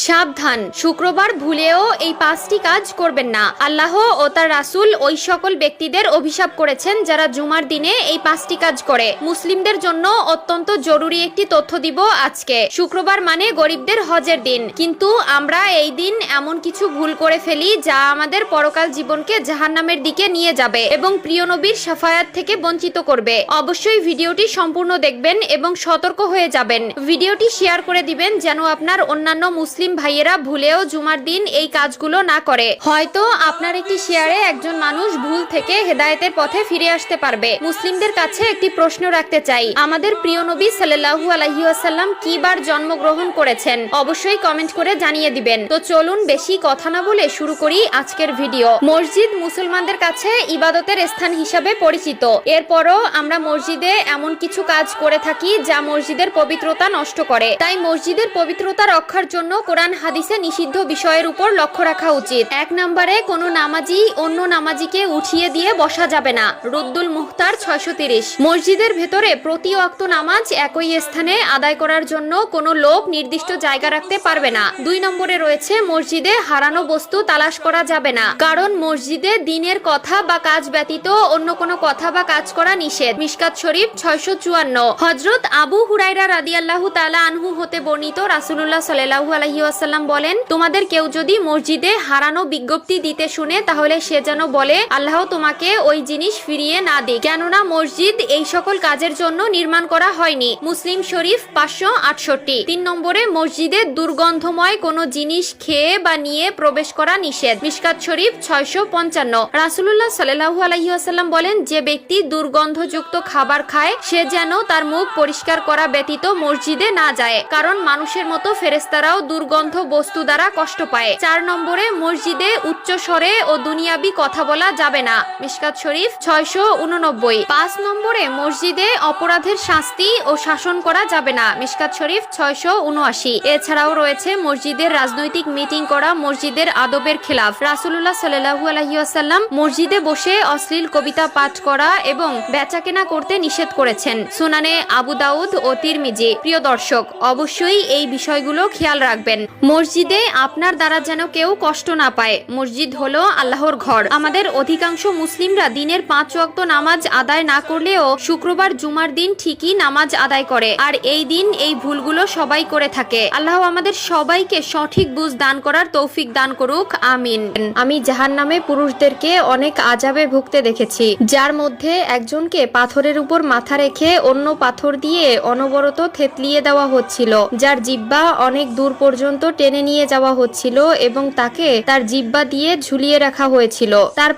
সাবধান, শুক্রবার ভুলেও এই 5টি কাজ করবেন না। আল্লাহ ও তার রাসূল ওই সকল ব্যক্তিদের অভিশাপ করেছেন যারা জুমার দিনে এই 5টি কাজ করে। মুসলিমদের জন্য অত্যন্ত জরুরি একটি তথ্য দিব আজকে। শুক্রবার মানে গরিবদের হজের দিন, কিন্তু আমরা এই দিন এমন কিছু ভুল করে ফেলি যা আমাদের পরকাল জীবনকে জাহান্নামের দিকে নিয়ে যাবে এবং প্রিয় নবীর শাফায়াত থেকে বঞ্চিত করবে। অবশ্যই ভিডিওটি সম্পূর্ণ দেখবেন এবং সতর্ক হয়ে যাবেন। ভিডিওটি শেয়ার করে দিবেন যেন আপনার অন্যান্য মুসলিম ভাইয়েরা ভুলেও জুমার দিন এই কাজগুলো না করে। হয়তো আপনার একটি শেয়ারে একজন মানুষ ভুল থেকে হেদায়েতের পথে ফিরে আসতে পারবে। মুসলিমদের কাছে একটি প্রশ্ন রাখতে চাই, আমাদের প্রিয় নবী সাল্লাল্লাহু আলাইহি ওয়াসাল্লাম কি বার জন্মগ্রহণ করেছেন? অবশ্যই কমেন্ট করে জানিয়ে দিবেন। তো চলুন বেশি কথা না বলে শুরু করি আজকের ভিডিও। মসজিদ মুসলমানদের কাছে ইবাদতের স্থান হিসাবে পরিচিত। এরপরও আমরা মসজিদে এমন কিছু কাজ করে থাকি যা মসজিদের পবিত্রতা নষ্ট করে। তাই মসজিদের পবিত্রতা রক্ষার জন্য কোরআন হাদিসে নিষিদ্ধ বিষয়ের উপর লক্ষ্য রাখা উচিত। 1 নম্বরে কোনো নামাজি অন্য নামাজিকে উঠিয়ে দিয়ে বসা যাবে না। রুদ্দুল মুখতার 630। মসজিদের ভেতরে প্রতি ওয়াক্ত নামাজ একই স্থানে আদায় করার জন্য কোনো লোক নির্দিষ্ট জায়গা রাখতে পারবে না। 2 নম্বরে রয়েছে মসজিদে হারানো বস্তু তালাশ করা যাবে না, কারণ মসজিদে দ্বীনের কথা বা কাজ ব্যতীত অন্য কোনো কথা বা কাজ করা নিষেধ। মিশকাত শরীফ 654। হযরত আবু হুরায়রা রাদিয়াল্লাহু তাআলা আনহু হতে বর্ণিত, রাসূলুল্লাহ সাল্লাল্লাহু আলাইহি ওয়াসাল্লাম বলেন, তোমাদের কেউ যদি মসজিদে হারানো বিজ্ঞপ্তি দিতে শুনে তাহলে সে যেন বলে, আল্লাহ তোমাকে ওই জিনিস ফিরিয়ে না দিক, কেননা মসজিদ এই সকল কাজের জন্য নির্মাণ করা হয়নি। মুসলিম শরীফ 568। 3 নম্বরে মসজিদে দুর্গন্ধময় কোনো জিনিস খেয়ে বা নিয়ে প্রবেশ করা নিষেধ। মিশকাত শরীফ 655। রাসূলুল্লাহ সাল্লাল্লাহু আলাইহি ওয়াসাল্লাম বলেন, যে ব্যক্তি দুর্গন্ধযুক্ত খাবার খায় সে যেন তার মুখ পরিষ্কার করা ব্যতীত মসজিদে না যায়, কারণ মানুষের মতো ফেরেশতারাও দুর্গন্ধ বস্তু দ্বারা কষ্ট পায়। 4 নম্বরে মসজিদে উচ্চ স্বরে ও দুনিয়াবি কথা বলা যাবে না। মিশকাত শরীফ 689। 5 নম্বরে মসজিদে অপরাধের শাস্তি ও শাসন করা যাবে না। মিশকাত শরীফ 679। এছাড়াও রয়েছে মসজিদের রাজনৈতিক মিটিং করা মসজিদের আদবের খেলাফ। রাসূলুল্লাহ সাল্লাল্লাহু আলাইহি ওয়াসাল্লাম মসজিদে বসে অশ্লীল কবিতা পাঠ করা এবং বেচাকেনা করতে নিষেধ করেছেন। সুনানে আবু দাউদ ও তিরমিজি। প্রিয় দর্শক, অবশ্যই এই বিষয়গুলো খেয়াল রাখবেন। মসজিদে আপনার দ্বারা যেন কেউ কষ্ট না পায়। মসজিদ হলো আল্লাহর ঘর। আমাদের অধিকাংশ মুসলিমরা দিনের 5 ওয়াক্ত নামাজ আদায় না করলেও শুক্রবার জুমার দিন ঠিকই নামাজ আদায় করে, আর এই দিন এই ভুলগুলো সবাই করে থাকে। আল্লাহ আমাদের সবাইকে সঠিক বুঝ দান করার তৌফিক দান করুক, আমিন। আমি জাহান্নামে পুরুষদেরকে অনেক আযাবে ভুগতে দেখেছি, যার মধ্যে একজনকে পাথরের উপর মাথা রেখে অন্য পাথর দিয়ে অনবরত থেতলিয়ে দেওয়া হচ্ছিল, যার জিহ্বা অনেক দূর পর্যন্ত টেনে নিয়ে যাওয়া হচ্ছিল এবং তাকে তার জিহ্বা দিয়ে ঝুলিয়ে রাখা হয়েছিল। তার